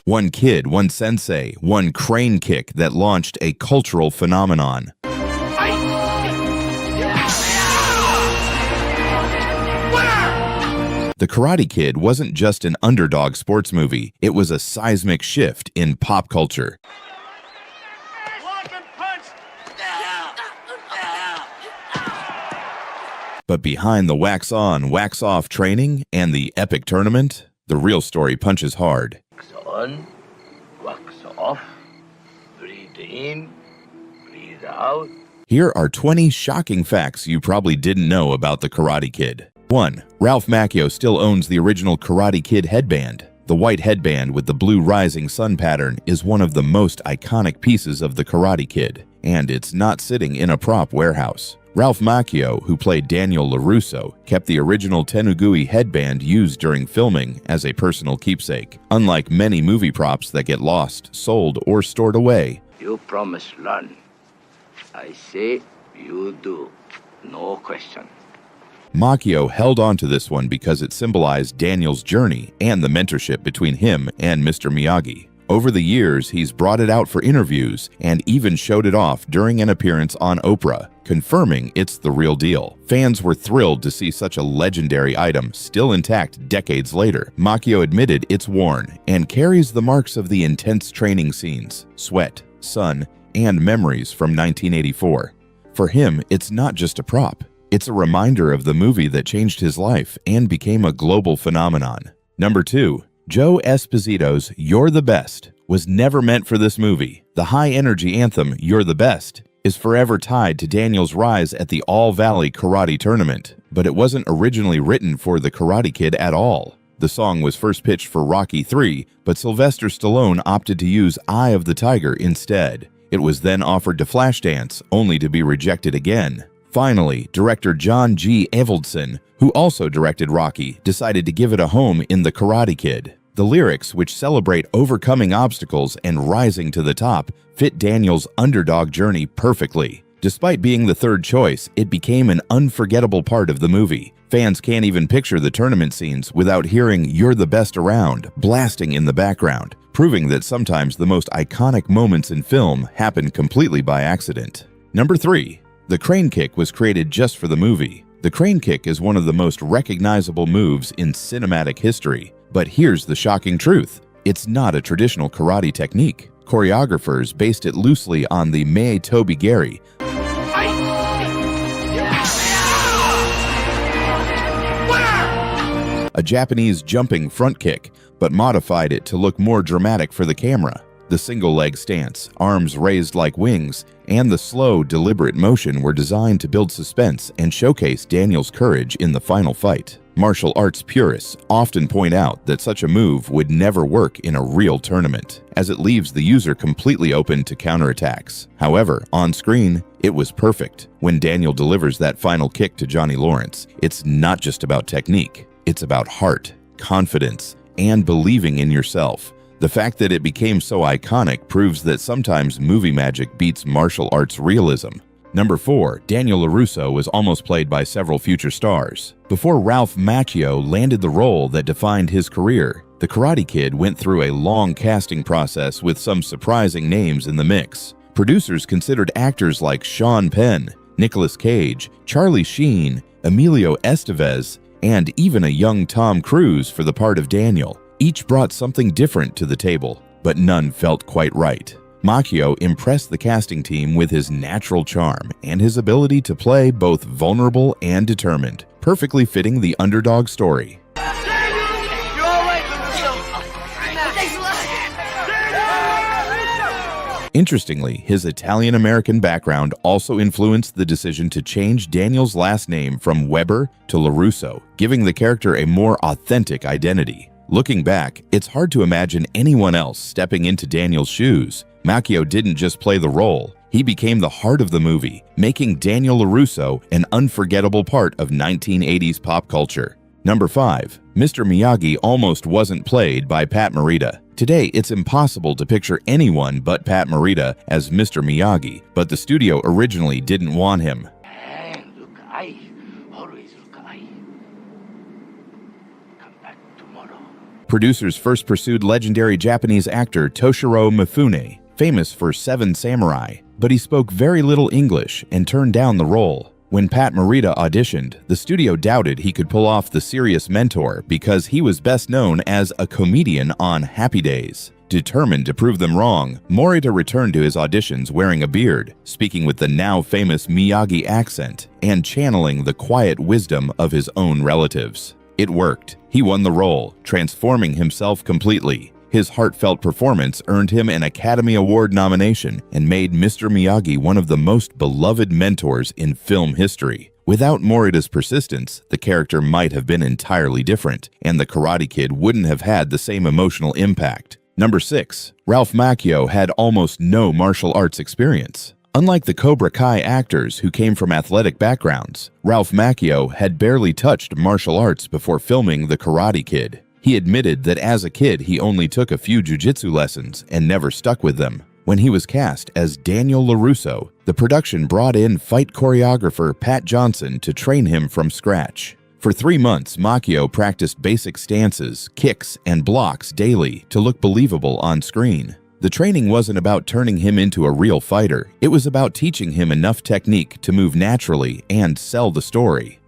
One kid, one sensei, one crane kick that launched a cultural phenomenon. The Karate Kid wasn't just an underdog sports movie, it was a seismic shift in pop culture. But behind the wax-on, wax-off training and the epic tournament, the real story punches hard. Wax on, wax off, breathe in, breathe out. Here are 20 shocking facts you probably didn't know about the Karate Kid. 1. Ralph Macchio still owns the original Karate Kid headband. The white headband with the blue rising sun pattern is one of the most iconic pieces of the Karate Kid, and it's not sitting in a prop warehouse. Ralph Macchio, who played Daniel Laruso, kept the original Tenugui headband used during filming as a personal keepsake, unlike many movie props that get lost, sold, or stored away. You promise learn. I say you do. No question. Machio held on to this one because it symbolized Daniel's journey and the mentorship between him and Mr. Miyagi. Over the years, he's brought it out for interviews and even showed it off during an appearance on Oprah, confirming it's the real deal. Fans were thrilled to see such a legendary item still intact decades later. Machio admitted it's worn and carries the marks of the intense training scenes, sweat, sun, and memories from 1984. For him, it's not just a prop. It's a reminder of the movie that changed his life and became a global phenomenon. Number 2. Joe Esposito's You're the Best was never meant for this movie. The high-energy anthem, You're the Best, is forever tied to Daniel's rise at the All-Valley Karate Tournament, but it wasn't originally written for the Karate Kid at all. The song was first pitched for Rocky III, but Sylvester Stallone opted to use Eye of the Tiger instead. It was then offered to Flashdance, only to be rejected again. Finally, director John G. Avildsen, who also directed Rocky, decided to give it a home in The Karate Kid. The lyrics, which celebrate overcoming obstacles and rising to the top, fit Daniel's underdog journey perfectly. Despite being the third choice, it became an unforgettable part of the movie. Fans can't even picture the tournament scenes without hearing You're the Best Around blasting in the background, proving that sometimes the most iconic moments in film happen completely by accident. Number 3. The crane kick was created just for the movie. The crane kick is one of the most recognizable moves in cinematic history. But here's the shocking truth. It's not a traditional karate technique. Choreographers based it loosely on the Mae Toby-Gary, a Japanese jumping front kick, but modified it to look more dramatic for the camera. The single-leg stance, arms raised like wings, and the slow, deliberate motion were designed to build suspense and showcase Daniel's courage in the final fight. Martial arts purists often point out that such a move would never work in a real tournament, as it leaves the user completely open to counterattacks. However, on screen, it was perfect. When Daniel delivers that final kick to Johnny Lawrence, it's not just about technique. It's about heart, confidence, and believing in yourself. The fact that it became so iconic proves that sometimes movie magic beats martial arts realism. Number 4. Daniel Laruso was almost played by several future stars. Before Ralph Macchio landed the role that defined his career, The Karate Kid went through a long casting process with some surprising names in the mix. Producers considered actors like Sean Penn, Nicolas Cage, Charlie Sheen, Emilio Estevez, and even a young Tom Cruise for the part of Daniel. Each brought something different to the table, but none felt quite right. Machio impressed the casting team with his natural charm and his ability to play both vulnerable and determined, perfectly fitting the underdog story. You're all right, Laruso. Thanks a lot. Interestingly, his Italian-American background also influenced the decision to change Daniel's last name from Weber to Laruso, giving the character a more authentic identity. Looking back, it's hard to imagine anyone else stepping into Daniel's shoes. Machio didn't just play the role, he became the heart of the movie, making Daniel Laruso an unforgettable part of 1980s pop culture. Number 5. Mr. Miyagi almost wasn't played by Pat Marita. Today, it's impossible to picture anyone but Pat Marita as Mr. Miyagi, but the studio originally didn't want him. Look, I always look, I come back tomorrow. Producers first pursued legendary Japanese actor Toshiro Mifune, famous for Seven Samurai, but he spoke very little English and turned down the role. When Pat Marita auditioned, the studio doubted he could pull off the serious mentor because he was best known as a comedian on Happy Days. Determined to prove them wrong, Morita returned to his auditions wearing a beard, speaking with the now famous Miyagi accent, and channeling the quiet wisdom of his own relatives. It worked. He won the role, transforming himself completely. His heartfelt performance earned him an Academy Award nomination and made Mr. Miyagi one of the most beloved mentors in film history. Without Morita's persistence, the character might have been entirely different, and the Karate Kid wouldn't have had the same emotional impact. Number 6. Ralph Macchio had almost no martial arts experience. Unlike the Cobra Kai actors who came from athletic backgrounds, Ralph Macchio had barely touched martial arts before filming The Karate Kid. He admitted that as a kid he only took a few jiu-jitsu lessons and never stuck with them. When he was cast as Daniel Laruso, the production brought in fight choreographer Pat Johnson to train him from scratch. For 3 months, Machio practiced basic stances, kicks, and blocks daily to look believable on screen. The training wasn't about turning him into a real fighter. It was about teaching him enough technique to move naturally and sell the story.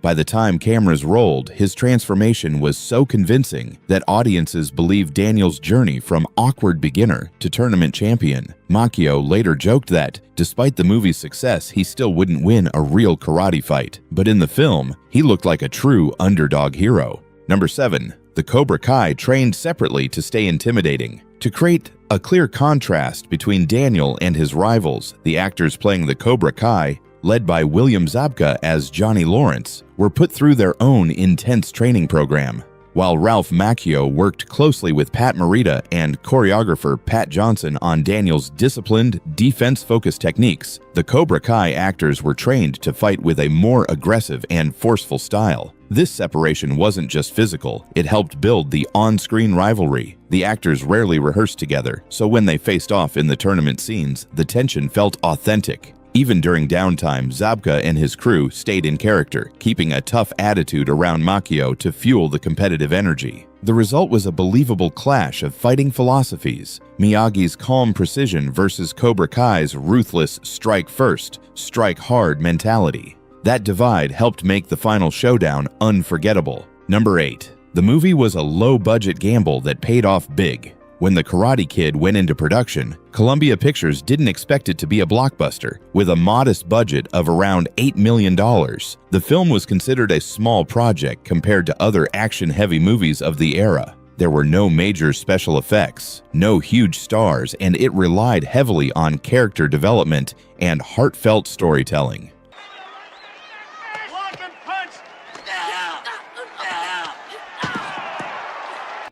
By the time cameras rolled, his transformation was so convincing that audiences believed Daniel's journey from awkward beginner to tournament champion. Machio later joked that, despite the movie's success, he still wouldn't win a real karate fight. But in the film, he looked like a true underdog hero. Number 7. The Cobra Kai trained separately to stay intimidating. To create a clear contrast between Daniel and his rivals, the actors playing the Cobra Kai, led by William Zabka as Johnny Lawrence, were put through their own intense training program. While Ralph Macchio worked closely with Pat Marita and choreographer Pat Johnson on Daniel's disciplined, defense-focused techniques, the Cobra Kai actors were trained to fight with a more aggressive and forceful style. This separation wasn't just physical, it helped build the on-screen rivalry. The actors rarely rehearsed together, so when they faced off in the tournament scenes, the tension felt authentic. Even during downtime, Zabka and his crew stayed in character, keeping a tough attitude around Machio to fuel the competitive energy. The result was a believable clash of fighting philosophies, Miyagi's calm precision versus Cobra Kai's ruthless strike first, strike hard mentality. That divide helped make the final showdown unforgettable. Number 8. The movie was a low-budget gamble that paid off big. When The Karate Kid went into production, Columbia Pictures didn't expect it to be a blockbuster. With a modest budget of around $8 million, the film was considered a small project compared to other action-heavy movies of the era. There were no major special effects, no huge stars, and it relied heavily on character development and heartfelt storytelling.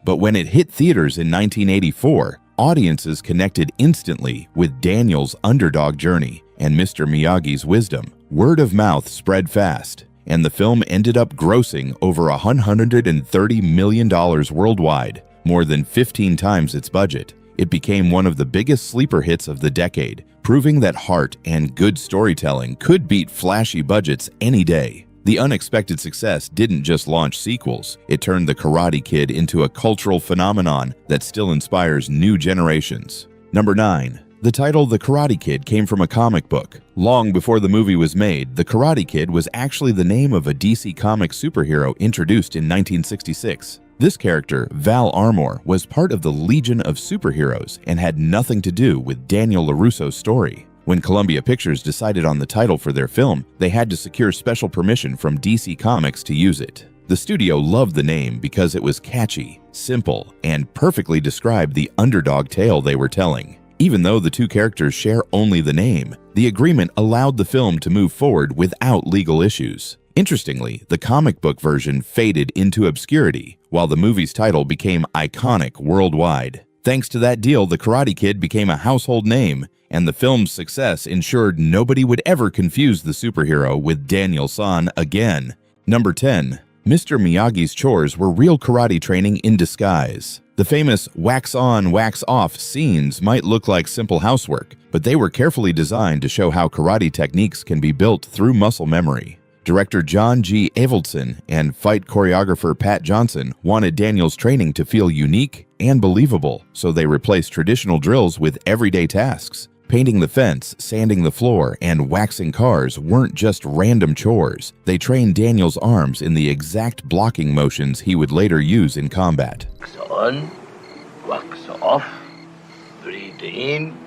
But when it hit theaters in 1984, audiences connected instantly with Daniel's underdog journey and Mr. Miyagi's wisdom. Word of mouth spread fast, and the film ended up grossing over $130 million worldwide, more than 15 times its budget. It became one of the biggest sleeper hits of the decade, proving that heart and good storytelling could beat flashy budgets any day. The unexpected success didn't just launch sequels, it turned The Karate Kid into a cultural phenomenon that still inspires new generations. Number 9. The title The Karate Kid came from a comic book. Long before the movie was made, The Karate Kid was actually the name of a DC Comics superhero introduced in 1966. This character, Val Armour, was part of the Legion of Superheroes and had nothing to do with Daniel LaRusso's story. When Columbia Pictures decided on the title for their film, they had to secure special permission from DC Comics to use it. The studio loved the name because it was catchy, simple, and perfectly described the underdog tale they were telling. Even though the two characters share only the name, the agreement allowed the film to move forward without legal issues. Interestingly, the comic book version faded into obscurity, while the movie's title became iconic worldwide. Thanks to that deal, The Karate Kid became a household name, and the film's success ensured nobody would ever confuse the superhero with Daniel-san again. Number 10. Mr. Miyagi's chores were real karate training in disguise. The famous wax on, wax off scenes might look like simple housework, but they were carefully designed to show how karate techniques can be built through muscle memory. Director John G. Avildsen and fight choreographer Pat Johnson wanted Daniel's training to feel unique and believable, so they replaced traditional drills with everyday tasks. Painting the fence, sanding the floor, and waxing cars weren't just random chores. They trained Daniel's arms in the exact blocking motions he would later use in combat. Wax on, wax off, breathe in,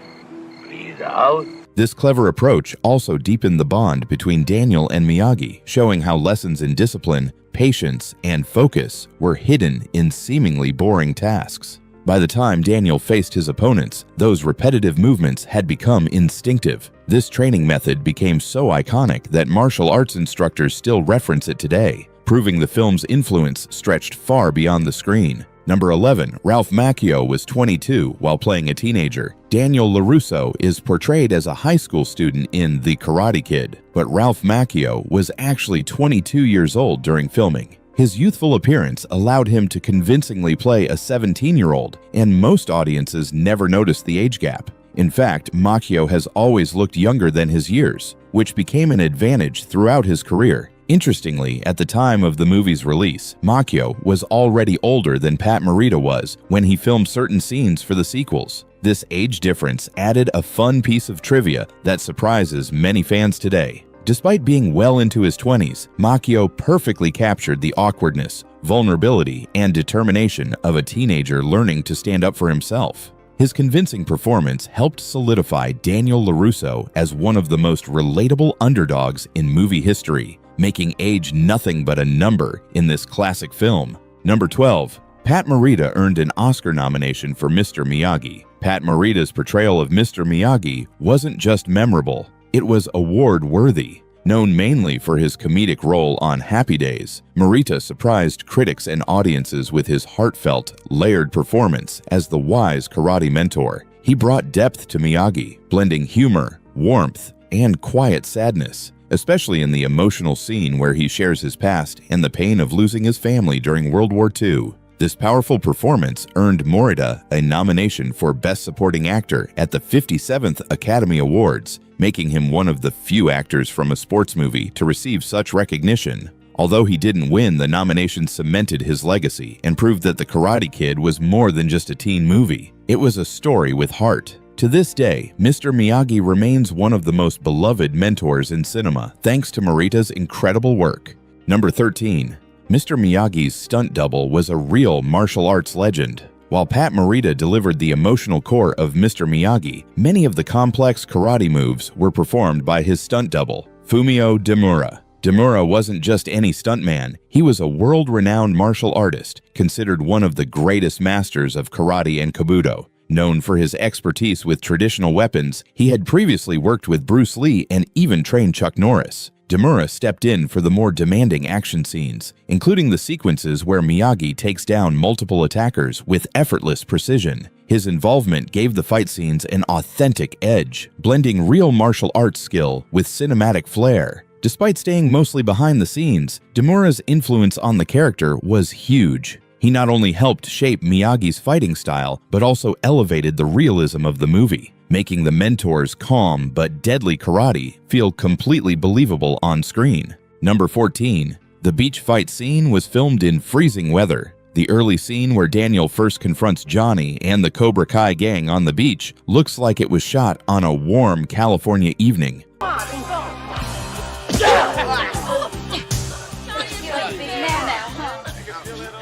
breathe out. This clever approach also deepened the bond between Daniel and Miyagi, showing how lessons in discipline, patience, and focus were hidden in seemingly boring tasks. By the time Daniel faced his opponents, those repetitive movements had become instinctive. This training method became so iconic that martial arts instructors still reference it today, proving the film's influence stretched far beyond the screen. Number 11, Ralph Macchio was 22 while playing a teenager. Daniel Laruso is portrayed as a high school student in The Karate Kid, but Ralph Macchio was actually 22 years old during filming. His youthful appearance allowed him to convincingly play a 17-year-old, and most audiences never noticed the age gap. In fact, Machio has always looked younger than his years, which became an advantage throughout his career. Interestingly, at the time of the movie's release, Machio was already older than Pat Marita was when he filmed certain scenes for the sequels. This age difference added a fun piece of trivia that surprises many fans today. Despite being well into his 20s, Machio perfectly captured the awkwardness, vulnerability, and determination of a teenager learning to stand up for himself. His convincing performance helped solidify Daniel Laruso as one of the most relatable underdogs in movie history, making age nothing but a number in this classic film. Number 12. Pat Marita earned an Oscar nomination for Mr. Miyagi. Pat Marita's portrayal of Mr. Miyagi wasn't just memorable, it was award-worthy. Known mainly for his comedic role on Happy Days, Morita surprised critics and audiences with his heartfelt, layered performance as the wise karate mentor. He brought depth to Miyagi, blending humor, warmth, and quiet sadness, especially in the emotional scene where he shares his past and the pain of losing his family during World War II. This powerful performance earned Morita a nomination for Best Supporting Actor at the 57th Academy Awards, making him one of the few actors from a sports movie to receive such recognition. Although he didn't win, the nomination cemented his legacy and proved that The Karate Kid was more than just a teen movie. It was a story with heart. To this day, Mr. Miyagi remains one of the most beloved mentors in cinema, thanks to Morita's incredible work. Number 13. Mr. Miyagi's stunt double was a real martial arts legend. While Pat Marita delivered the emotional core of Mr. Miyagi, many of the complex karate moves were performed by his stunt double, Fumio Deura. Deura wasn't just any stuntman, he was a world-renowned martial artist, considered one of the greatest masters of karate and kabuto. Known for his expertise with traditional weapons, he had previously worked with Bruce Lee and even trained Chuck Norris. Deura stepped in for the more demanding action scenes, including the sequences where Miyagi takes down multiple attackers with effortless precision. His involvement gave the fight scenes an authentic edge, blending real martial arts skill with cinematic flair. Despite staying mostly behind the scenes, Deura's influence on the character was huge. He not only helped shape Miyagi's fighting style, but also elevated the realism of the movie, making the mentor's calm but deadly karate feel completely believable on screen. Number 14. The beach fight scene was filmed in freezing weather. The early scene where Daniel first confronts Johnny and the Cobra Kai gang on the beach looks like it was shot on a warm California evening.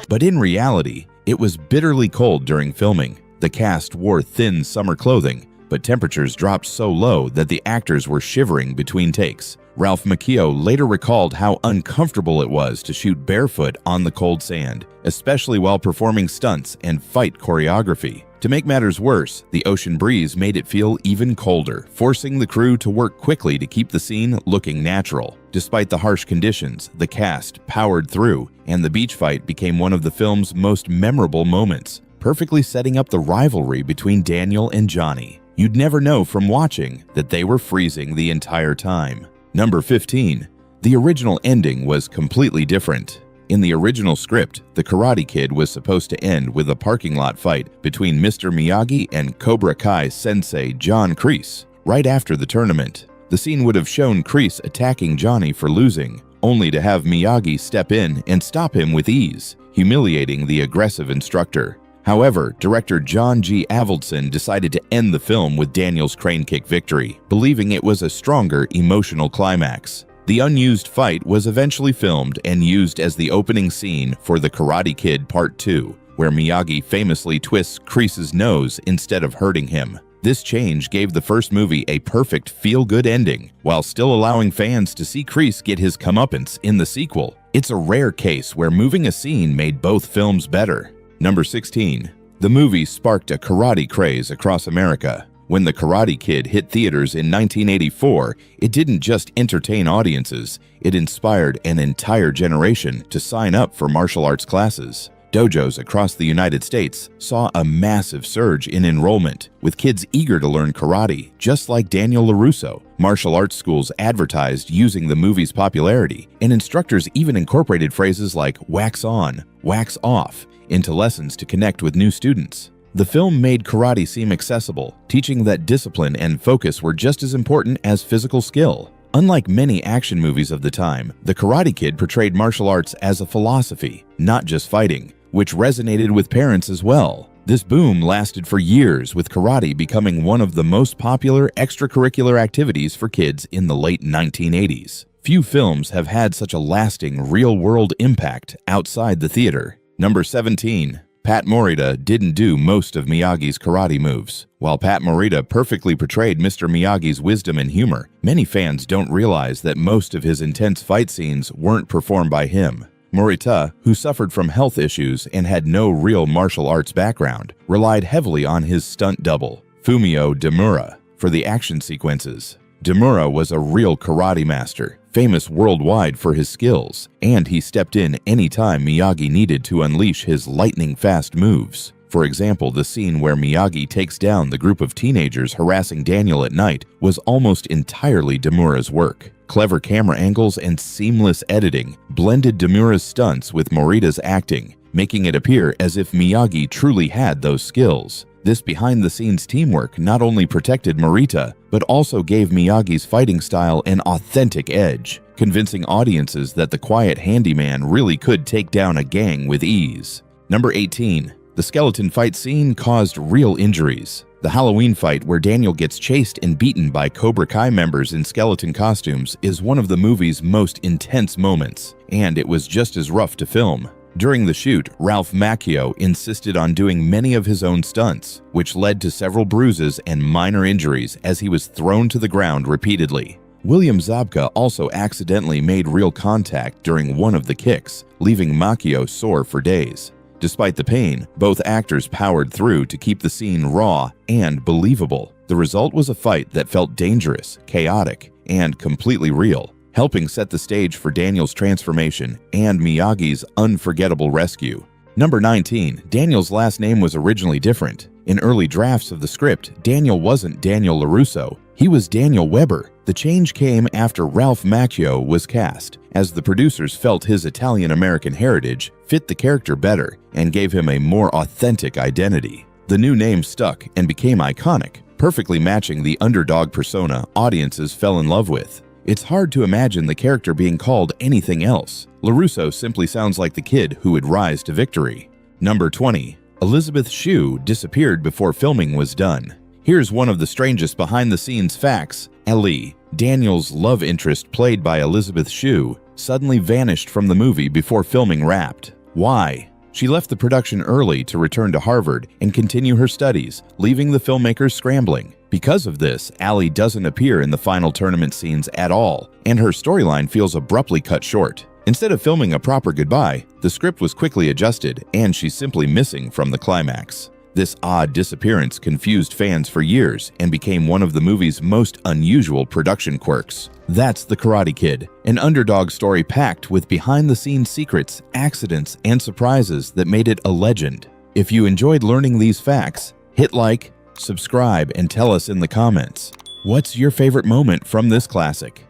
But in reality, it was bitterly cold during filming. The cast wore thin summer clothing, but temperatures dropped so low that the actors were shivering between takes. Ralph Machio later recalled how uncomfortable it was to shoot barefoot on the cold sand, especially while performing stunts and fight choreography. To make matters worse, the ocean breeze made it feel even colder, forcing the crew to work quickly to keep the scene looking natural. Despite the harsh conditions, the cast powered through, and the beach fight became one of the film's most memorable moments, perfectly setting up the rivalry between Daniel and Johnny. You'd never know from watching that they were freezing the entire time. Number 15. The original ending was completely different. In the original script, The Karate Kid was supposed to end with a parking lot fight between Mr. Miyagi and Cobra Kai sensei John Kreese. Right after the tournament, the scene would have shown Kreese attacking Johnny for losing, only to have Miyagi step in and stop him with ease, humiliating the aggressive instructor. However, director John G. Avildsen decided to end the film with Daniel's crane kick victory, believing it was a stronger emotional climax. The unused fight was eventually filmed and used as the opening scene for The Karate Kid Part 2, where Miyagi famously twists Kreese's nose instead of hurting him. This change gave the first movie a perfect feel-good ending, while still allowing fans to see Kreese get his comeuppance in the sequel. It's a rare case where moving a scene made both films better. Number 16. The movie sparked a karate craze across America. When The Karate Kid hit theaters in 1984, it didn't just entertain audiences, it inspired an entire generation to sign up for martial arts classes. Dojos across the United States saw a massive surge in enrollment, with kids eager to learn karate, just like Daniel Laruso. Martial arts schools advertised using the movie's popularity, and instructors even incorporated phrases like wax on, wax off into lessons to connect with new students. The film made karate seem accessible, teaching that discipline and focus were just as important as physical skill. Unlike many action movies of the time, The Karate Kid portrayed martial arts as a philosophy, not just fighting, which resonated with parents as well. This boom lasted for years, with karate becoming one of the most popular extracurricular activities for kids in the late 1980s. Few films have had such a lasting, real-world impact outside the theater. Number 17. Pat Marita didn't do most of Miyagi's karate moves. While Pat Marita perfectly portrayed Mr. Miyagi's wisdom and humor, many fans don't realize that most of his intense fight scenes weren't performed by him. Morita, who suffered from health issues and had no real martial arts background, relied heavily on his stunt double, Fumio Deura, for the action sequences. Deura was a real karate master, famous worldwide for his skills, and he stepped in anytime Miyagi needed to unleash his lightning-fast moves. For example, the scene where Miyagi takes down the group of teenagers harassing Daniel at night was almost entirely Deura's work. Clever camera angles and seamless editing blended Deura's stunts with Morita's acting, making it appear as if Miyagi truly had those skills. This behind-the-scenes teamwork not only protected Morita, but also gave Miyagi's fighting style an authentic edge, convincing audiences that the quiet handyman really could take down a gang with ease. Number 18. The skeleton fight scene caused real injuries. The Halloween fight where Daniel gets chased and beaten by Cobra Kai members in skeleton costumes is one of the movie's most intense moments, and it was just as rough to film. During the shoot, Ralph Macchio insisted on doing many of his own stunts, which led to several bruises and minor injuries as he was thrown to the ground repeatedly. William Zabka also accidentally made real contact during one of the kicks, leaving Machio sore for days. Despite the pain, both actors powered through to keep the scene raw and believable. The result was a fight that felt dangerous, chaotic, and completely real, helping set the stage for Daniel's transformation and Miyagi's unforgettable rescue. Number 19. Daniel's last name was originally different. In early drafts of the script, Daniel wasn't Daniel Laruso, he was Daniel Weber. The change came after Ralph Macchio was cast, as the producers felt his Italian-American heritage fit the character better and gave him a more authentic identity. The new name stuck and became iconic, perfectly matching the underdog persona audiences fell in love with. It's hard to imagine the character being called anything else. Laruso simply sounds like the kid who would rise to victory. Number 20. Elizabeth Shue disappeared before filming was done. Here's one of the strangest behind-the-scenes facts. Ellie, Daniel's love interest played by Elizabeth Shue, suddenly vanished from the movie before filming wrapped. Why? She left the production early to return to Harvard and continue her studies, leaving the filmmakers scrambling. Because of this, Allie doesn't appear in the final tournament scenes at all, and her storyline feels abruptly cut short. Instead of filming a proper goodbye, the script was quickly adjusted, and she's simply missing from the climax. This odd disappearance confused fans for years and became one of the movie's most unusual production quirks. That's The Karate Kid, an underdog story packed with behind-the-scenes secrets, accidents, and surprises that made it a legend. If you enjoyed learning these facts, hit like, subscribe, and tell us in the comments. What's your favorite moment from this classic?